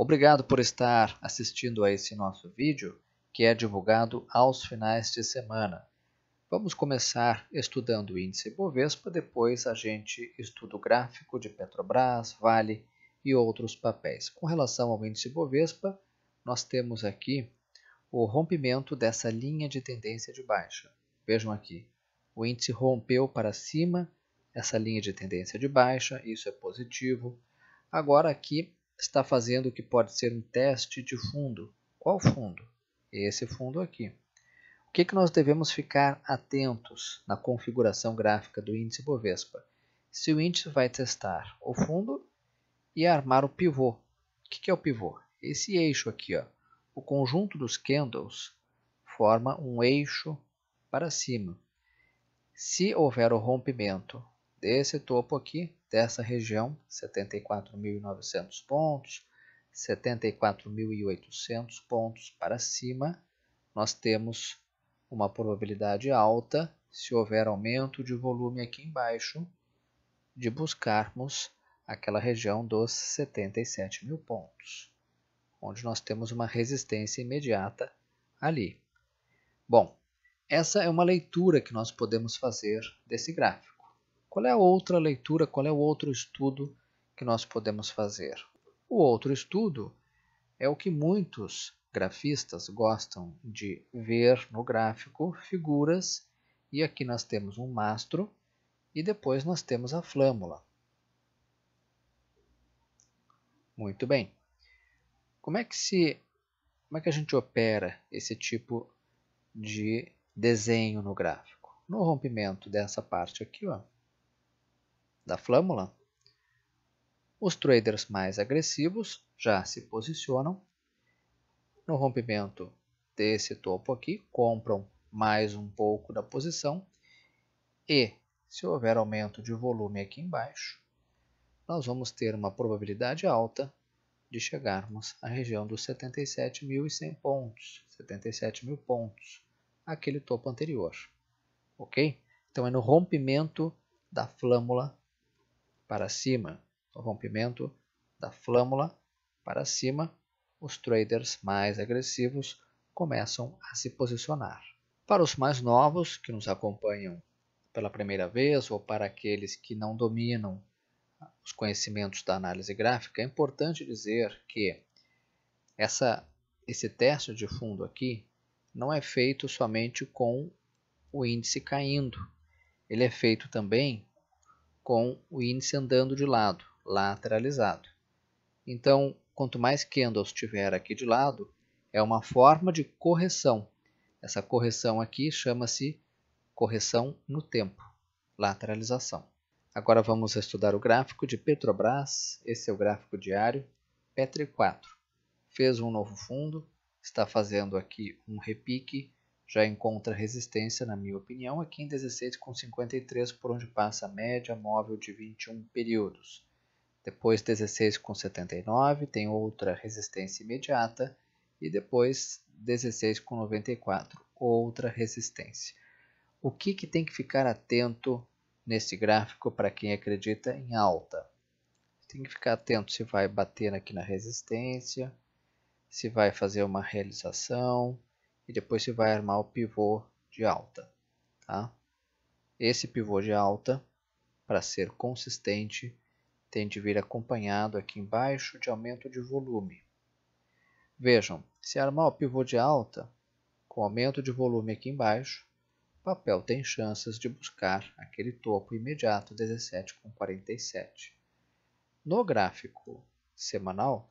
Obrigado por estar assistindo a esse nosso vídeo, que é divulgado aos finais de semana. Vamos começar estudando o índice Bovespa, depois a gente estuda o gráfico de Petrobras, Vale e outros papéis. Com relação ao índice Bovespa, nós temos aqui o rompimento dessa linha de tendência de baixa. Vejam aqui, o índice rompeu para cima essa linha de tendência de baixa, isso é positivo. Agora aqui está fazendo o que pode ser um teste de fundo. Qual fundo? Esse fundo aqui. O que nós devemos ficar atentos na configuração gráfica do índice Bovespa? Se o índice vai testar o fundo e armar o pivô. O que é o pivô? Esse eixo aqui, ó. O conjunto dos candles forma um eixo para cima. Se houver o rompimento desse topo aqui, dessa região, 74.900 pontos, 74.800 pontos para cima, nós temos uma probabilidade alta, se houver aumento de volume aqui embaixo, de buscarmos aquela região dos 77.000 pontos, onde nós temos uma resistência imediata ali. Bom, essa é uma leitura que nós podemos fazer desse gráfico. Qual é a outra leitura, qual é o outro estudo que nós podemos fazer? O outro estudo é o que muitos grafistas gostam de ver no gráfico, figuras, e aqui nós temos um mastro e depois nós temos a flâmula. Muito bem. Como é que a gente opera esse tipo de desenho no gráfico? No rompimento dessa parte aqui, ó, da flâmula, os traders mais agressivos já se posicionam. No rompimento desse topo aqui, compram mais um pouco da posição e, se houver aumento de volume aqui embaixo, nós vamos ter uma probabilidade alta de chegarmos à região dos 77.100 pontos, 77.000 pontos, aquele topo anterior, ok? Então é no rompimento da flâmula para cima, no rompimento da flâmula para cima, os traders mais agressivos começam a se posicionar. Para os mais novos que nos acompanham pela primeira vez ou para aqueles que não dominam os conhecimentos da análise gráfica, é importante dizer que esse teste de fundo aqui não é feito somente com o índice caindo, ele é feito também com o índice andando de lado, lateralizado. Então, quanto mais candles tiver aqui de lado, é uma forma de correção. Essa correção aqui chama-se correção no tempo, lateralização. Agora vamos estudar o gráfico de Petrobras. Esse é o gráfico diário, Petri 4. Fez um novo fundo, está fazendo aqui um repique, já encontra resistência, na minha opinião, aqui em 16,53, por onde passa a média móvel de 21 períodos. Depois 16,79, tem outra resistência imediata, e depois 16,94, outra resistência. O que tem que ficar atento nesse gráfico para quem acredita em alta? Tem que ficar atento se vai bater aqui na resistência, se vai fazer uma realização e depois se vai armar o pivô de alta. Tá? Esse pivô de alta, para ser consistente, tem de vir acompanhado aqui embaixo de aumento de volume. Vejam, se armar o pivô de alta, com aumento de volume aqui embaixo, o papel tem chances de buscar aquele topo imediato 17,47. No gráfico semanal,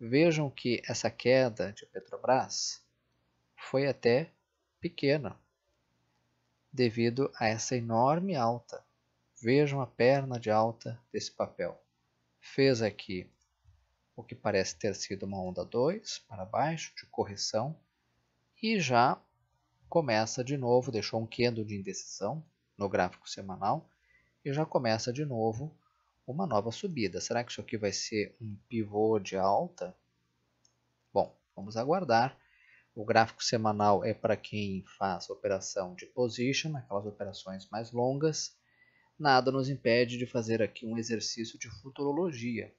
vejam que essa queda de Petrobras foi até pequena, devido a essa enorme alta. Vejam a perna de alta desse papel. Fez aqui o que parece ter sido uma onda 2 para baixo, de correção, e já começa de novo, deixou um candle de indecisão no gráfico semanal, e já começa de novo uma nova subida. Será que isso aqui vai ser um pivô de alta? Bom, vamos aguardar. O gráfico semanal é para quem faz operação de position, aquelas operações mais longas. Nada nos impede de fazer aqui um exercício de futurologia.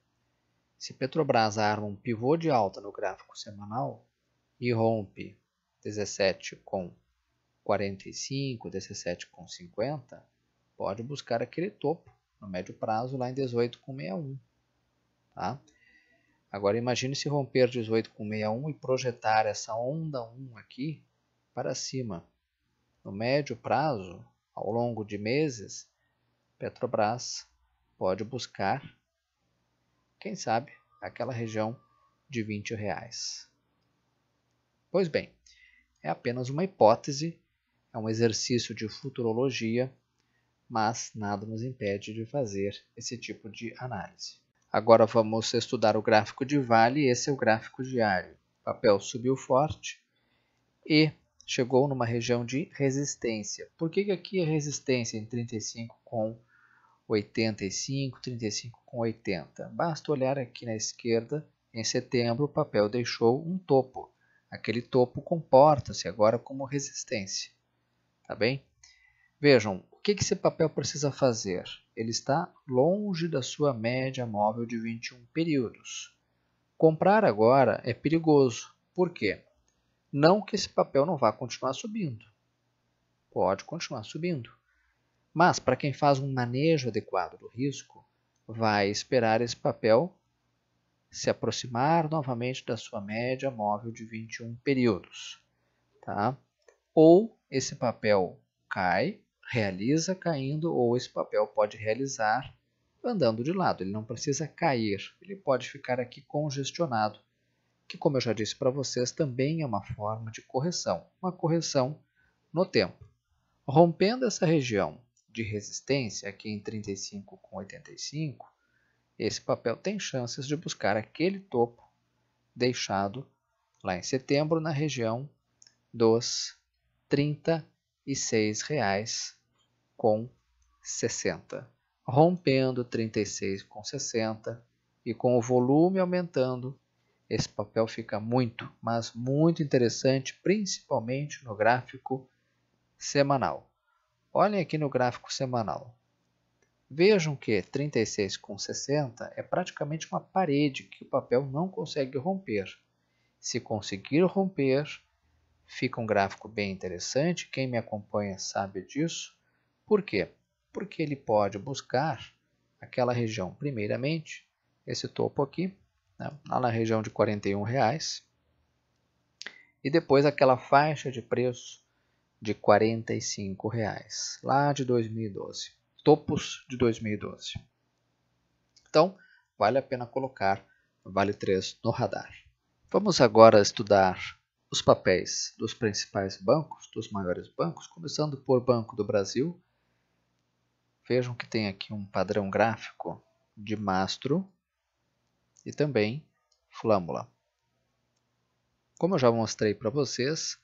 Se Petrobras arma um pivô de alta no gráfico semanal e rompe 17,45, 17,50, pode buscar aquele topo no médio prazo lá em 18,61. Tá? Agora imagine se romper 18,61 e projetar essa onda 1 aqui para cima. No médio prazo, ao longo de meses, Petrobras pode buscar, quem sabe, aquela região de R$20. Pois bem, é apenas uma hipótese, é um exercício de futurologia, mas nada nos impede de fazer esse tipo de análise. Agora vamos estudar o gráfico de Vale, esse é o gráfico diário. O papel subiu forte e chegou numa região de resistência. Por que aqui é resistência em 35,85, 35,80? Basta olhar aqui na esquerda, em setembro o papel deixou um topo. Aquele topo comporta-se agora como resistência. Tá bem? Vejam, o que esse papel precisa fazer? Ele está longe da sua média móvel de 21 períodos. Comprar agora é perigoso. Por quê? Não que esse papel não vá continuar subindo. Pode continuar subindo. Mas, para quem faz um manejo adequado do risco, vai esperar esse papel se aproximar novamente da sua média móvel de 21 períodos. Tá? Ou esse papel cai, realiza caindo, ou esse papel pode realizar andando de lado. Ele não precisa cair, ele pode ficar aqui congestionado, que, como eu já disse para vocês, também é uma forma de correção, uma correção no tempo. Rompendo essa região de resistência aqui em 35,85, esse papel tem chances de buscar aquele topo deixado lá em setembro na região dos R$36,60. Rompendo 36,60 e com o volume aumentando, esse papel fica muito, mas muito interessante, principalmente no gráfico semanal. Olhem aqui no gráfico semanal. Vejam que 36,60 é praticamente uma parede que o papel não consegue romper. Se conseguir romper, fica um gráfico bem interessante. Quem me acompanha sabe disso. Por quê? Porque ele pode buscar aquela região, primeiramente, esse topo aqui, né, lá na região de R$41, e depois aquela faixa de preço de R$45, lá de 2012. Topos de 2012. Então, vale a pena colocar Vale 3 no radar. Vamos agora estudar os papéis dos principais bancos, dos maiores bancos, começando por Banco do Brasil. Vejam que tem aqui um padrão gráfico de mastro e também flâmula. Como eu já mostrei para vocês,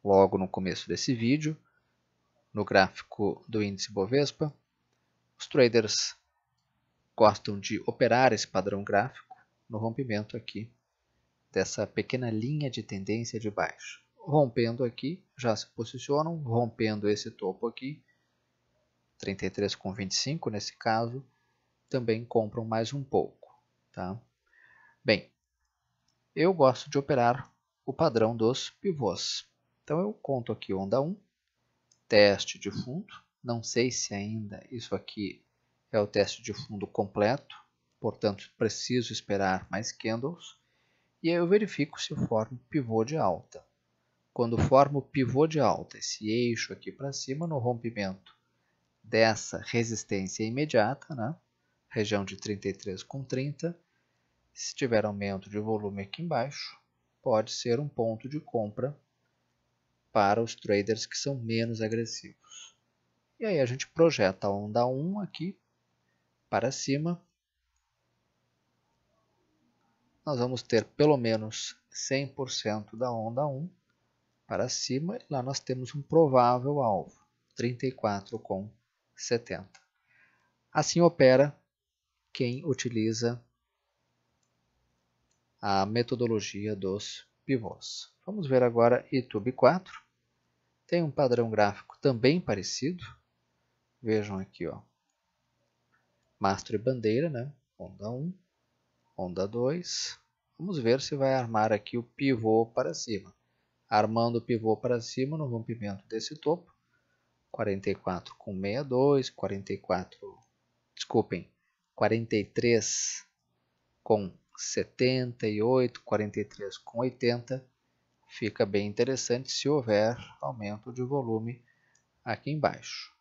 logo no começo desse vídeo, no gráfico do índice Bovespa, os traders gostam de operar esse padrão gráfico no rompimento aqui dessa pequena linha de tendência de baixa. Rompendo aqui, já se posicionam, rompendo esse topo aqui, 33,25 nesse caso, também compram mais um pouco. Tá? Bem, eu gosto de operar o padrão dos pivôs. Então eu conto aqui onda 1, teste de fundo. Não sei se ainda isso aqui é o teste de fundo completo, portanto preciso esperar mais candles. E aí eu verifico se forma pivô de alta. Quando forma o pivô de alta, esse eixo aqui para cima, no rompimento dessa resistência imediata, né? Região de 33,30, se tiver aumento de volume aqui embaixo, pode ser um ponto de compra para os traders que são menos agressivos. E aí a gente projeta a onda 1 aqui para cima. Nós vamos ter pelo menos 100% da onda 1 para cima. E lá nós temos um provável alvo, 34,70. Assim opera quem utiliza a metodologia dos pivôs. Vamos ver agora YouTube 4. Tem um padrão gráfico também parecido. Vejam aqui, ó. Mastro e bandeira, né? Onda 1. onda 2. Vamos ver se vai armar aqui o pivô para cima. Armando o pivô para cima no rompimento desse topo. 44 com 62, 43 com 78, 43 com 80. Fica bem interessante se houver aumento de volume aqui embaixo.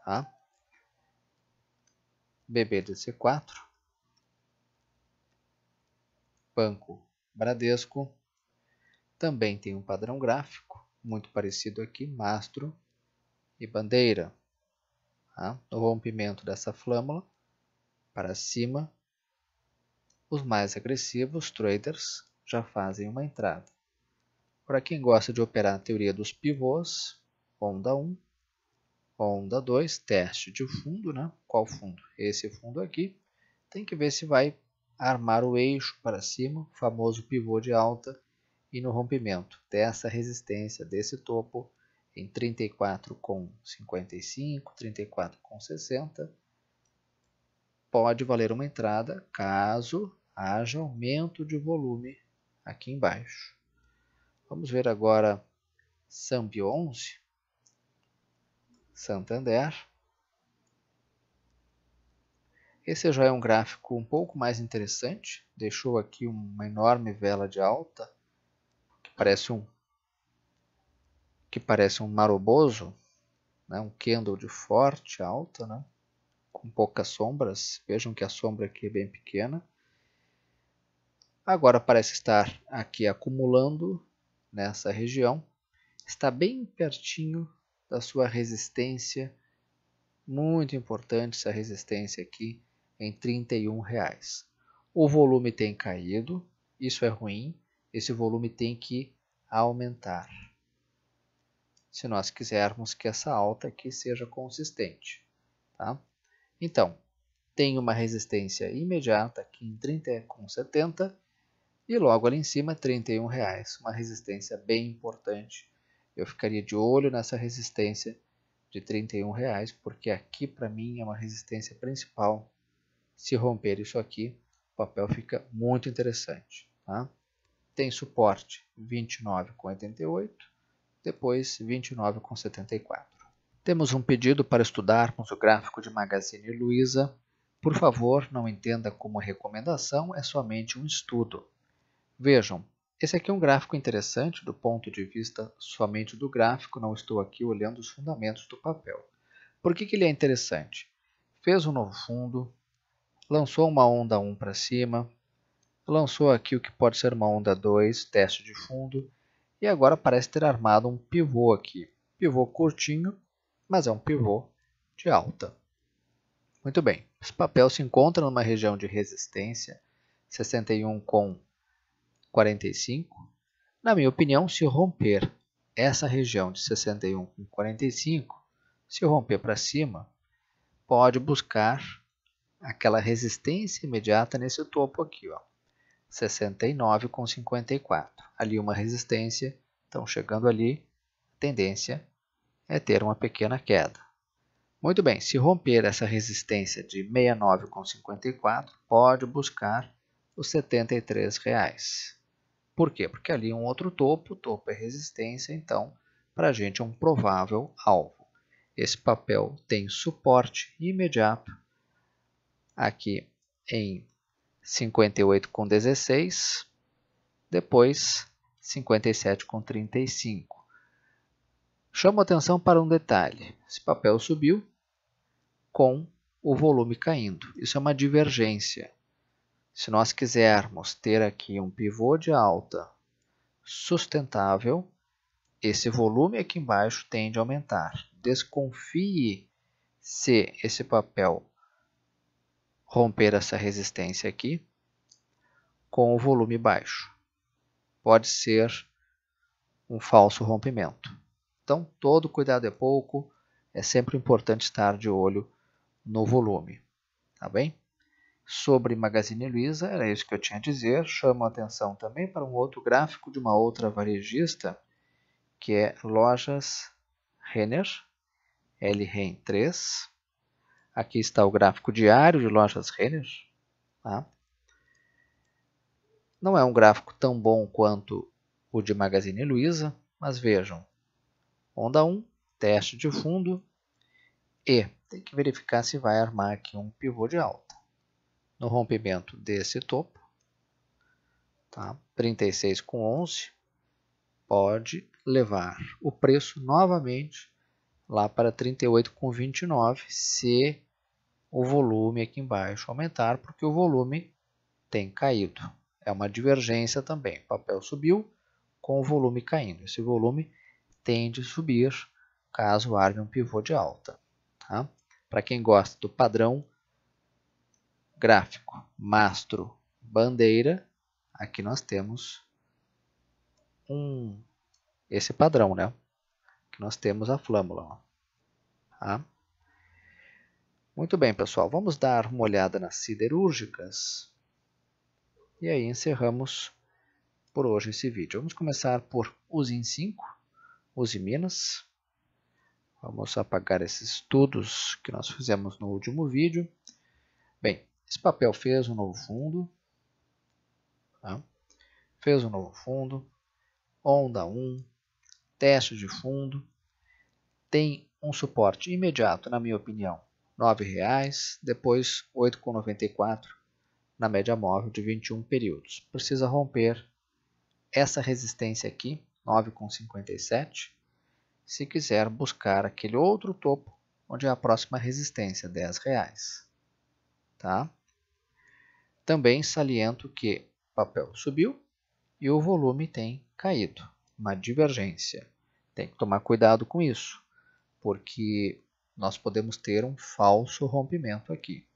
Tá? BBDC4, Banco Bradesco, também tem um padrão gráfico, muito parecido aqui, mastro e bandeira. Tá? No rompimento dessa flâmula, para cima, os mais agressivos traders já fazem uma entrada. Para quem gosta de operar a teoria dos pivôs, onda 1, onda 2, teste de fundo, né? Qual fundo? Esse fundo aqui. Tem que ver se vai armar o eixo para cima, o famoso pivô de alta, e no rompimento dessa resistência, desse topo, em 34,55, 34,60, pode valer uma entrada caso haja aumento de volume aqui embaixo. Vamos ver agora SAMB 11, Santander. Esse já é um gráfico um pouco mais interessante, deixou aqui uma enorme vela de alta, que parece um maroboso, né? Um candle de forte alta, né? Com poucas sombras, vejam que a sombra aqui é bem pequena. Agora parece estar aqui acumulando nessa região, está bem pertinho da sua resistência, muito importante essa resistência aqui, em R$ 31. O volume tem caído, isso é ruim, esse volume tem que aumentar, se nós quisermos que essa alta aqui seja consistente. Tá? Então, tem uma resistência imediata aqui em 30,70 e logo ali em cima R$ 31, uma resistência bem importante. Eu ficaria de olho nessa resistência de R$ 31, porque aqui para mim é uma resistência principal. Se romper isso aqui, o papel fica muito interessante. Tá? Tem suporte 29,88, depois 29,74. Temos um pedido para estudarmos o gráfico de Magazine Luiza. Por favor, não entenda como recomendação, é somente um estudo. Vejam, esse aqui é um gráfico interessante do ponto de vista somente do gráfico, não estou aqui olhando os fundamentos do papel. Por que ele é interessante? Fez um novo fundo, lançou uma onda 1 para cima, lançou aqui o que pode ser uma onda 2, teste de fundo, e agora parece ter armado um pivô aqui. Pivô curtinho, mas é um pivô de alta. Muito bem, esse papel se encontra numa região de resistência, 61,45. Na minha opinião, se romper essa região de 61,45, se romper para cima, pode buscar aquela resistência imediata nesse topo aqui, ó, 69,54. Ali uma resistência, então chegando ali, a tendência é ter uma pequena queda. Muito bem, se romper essa resistência de 69,54, pode buscar os R$ 73. Por quê? Porque ali é um outro topo, o topo é resistência, então para a gente é um provável alvo. Esse papel tem suporte imediato aqui em 58,16, depois 57,35. Chamo atenção para um detalhe, esse papel subiu com o volume caindo, isso é uma divergência. Se nós quisermos ter aqui um pivô de alta sustentável, esse volume aqui embaixo tende a aumentar. Desconfie se esse papel romper essa resistência aqui com o volume baixo. Pode ser um falso rompimento. Então, todo cuidado é pouco, é sempre importante estar de olho no volume. Tá bem? Sobre Magazine Luiza, era isso que eu tinha a dizer. Chamo a atenção também para um outro gráfico de uma outra varejista, que é Lojas Renner, LREN3. Aqui está o gráfico diário de Lojas Renner. Tá? Não é um gráfico tão bom quanto o de Magazine Luiza, mas vejam, onda 1, teste de fundo e tem que verificar se vai armar aqui um pivô de alta. No rompimento desse topo, tá? 36,11 pode levar o preço novamente lá para 38,29 se o volume aqui embaixo aumentar, porque o volume tem caído. É uma divergência também. O papel subiu com o volume caindo. Esse volume tende a subir caso arme um pivô de alta. Tá? Para quem gosta do padrão gráfico, mastro, bandeira, aqui nós temos esse padrão, né? Que nós temos a flâmula. Ó. Tá? Muito bem, pessoal. Vamos dar uma olhada nas siderúrgicas. E aí encerramos por hoje esse vídeo. Vamos começar por Uzi 5, Uzi Minas. Vamos apagar esses estudos que nós fizemos no último vídeo. Bem, esse papel fez um novo fundo. Tá? Fez um novo fundo. Onda 1, teste de fundo. Tem um suporte imediato, na minha opinião, R$ 9,00, depois R$ 8,94 na média móvel de 21 períodos. Precisa romper essa resistência aqui, 9,57, se quiser buscar aquele outro topo, onde é a próxima resistência, R$ 10,00. Tá? Também saliento que o papel subiu e o volume tem caído, uma divergência. Tem que tomar cuidado com isso, porque nós podemos ter um falso rompimento aqui.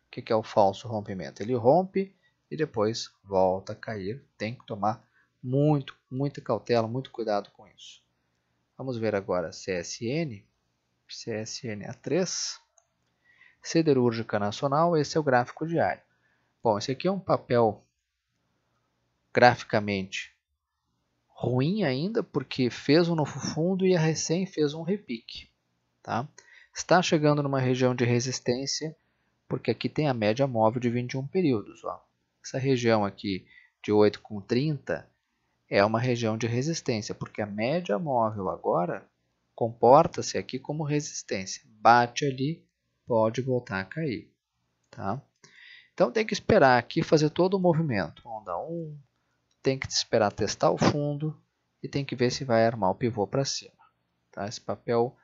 O que é o falso rompimento? Ele rompe e depois volta a cair. Tem que tomar muita cautela, muito cuidado com isso. Vamos ver agora CSN, CSNA3, Siderúrgica Nacional, esse é o gráfico diário. Bom, esse aqui é um papel graficamente ruim ainda, porque fez um novo fundo e a recém fez um repique. Tá? Está chegando numa região de resistência, porque aqui tem a média móvel de 21 períodos. Ó. Essa região aqui de 8,30 é uma região de resistência, porque a média móvel agora comporta-se aqui como resistência. Bate ali, pode voltar a cair. Tá? Então tem que esperar aqui fazer todo o movimento. Onda 1, tem que esperar testar o fundo e tem que ver se vai armar o pivô para cima. Tá? Esse papel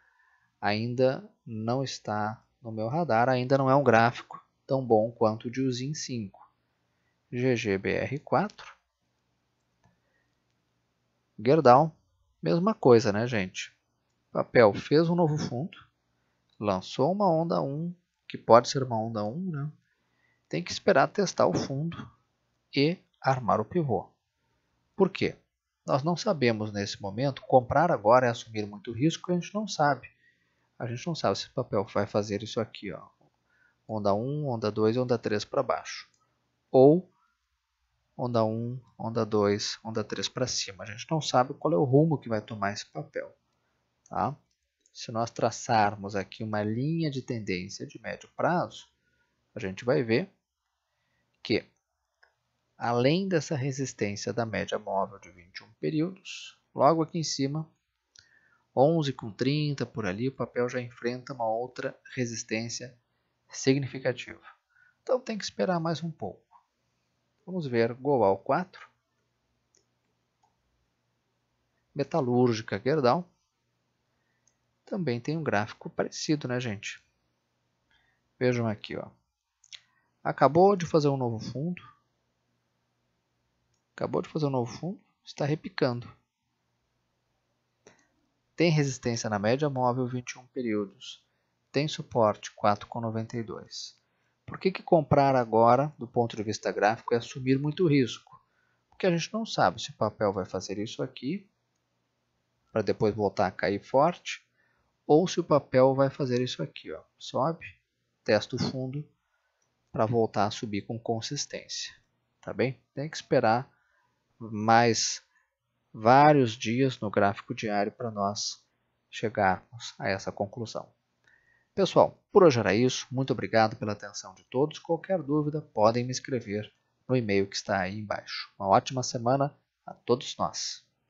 ainda não está no meu radar, ainda não é um gráfico tão bom quanto o de Uzi 5. GGBR4. Gerdau, mesma coisa, né, gente? O papel fez um novo fundo, lançou uma onda 1, que pode ser uma onda 1, né? Tem que esperar testar o fundo e armar o pivô. Por quê? Nós não sabemos nesse momento, comprar agora é assumir muito risco, a gente não sabe. A gente não sabe se o papel vai fazer isso aqui, ó. Onda 1, onda 2 e onda 3 para baixo. Ou onda 1, onda 2, onda 3 para cima. A gente não sabe qual é o rumo que vai tomar esse papel. Tá? Se nós traçarmos aqui uma linha de tendência de médio prazo, a gente vai ver que, além dessa resistência da média móvel de 21 períodos, logo aqui em cima, 11,30 por ali, o papel já enfrenta uma outra resistência significativa. Então tem que esperar mais um pouco. Vamos ver Goal 4. Metalúrgica Gerdau. Também tem um gráfico parecido, né, gente? Vejam aqui, ó. Acabou de fazer um novo fundo. Está repicando. Tem resistência na média móvel 21 períodos. Tem suporte 4,92. Por que comprar agora, do ponto de vista gráfico, é assumir muito risco? Porque a gente não sabe se o papel vai fazer isso aqui, para depois voltar a cair forte, ou se o papel vai fazer isso aqui. Ó. Sobe, testa o fundo, para voltar a subir com consistência. Tá bem? Tem que esperar mais vários dias no gráfico diário para nós chegarmos a essa conclusão. Pessoal, por hoje era isso. Muito obrigado pela atenção de todos. Qualquer dúvida, podem me escrever no e-mail que está aí embaixo. Uma ótima semana a todos nós.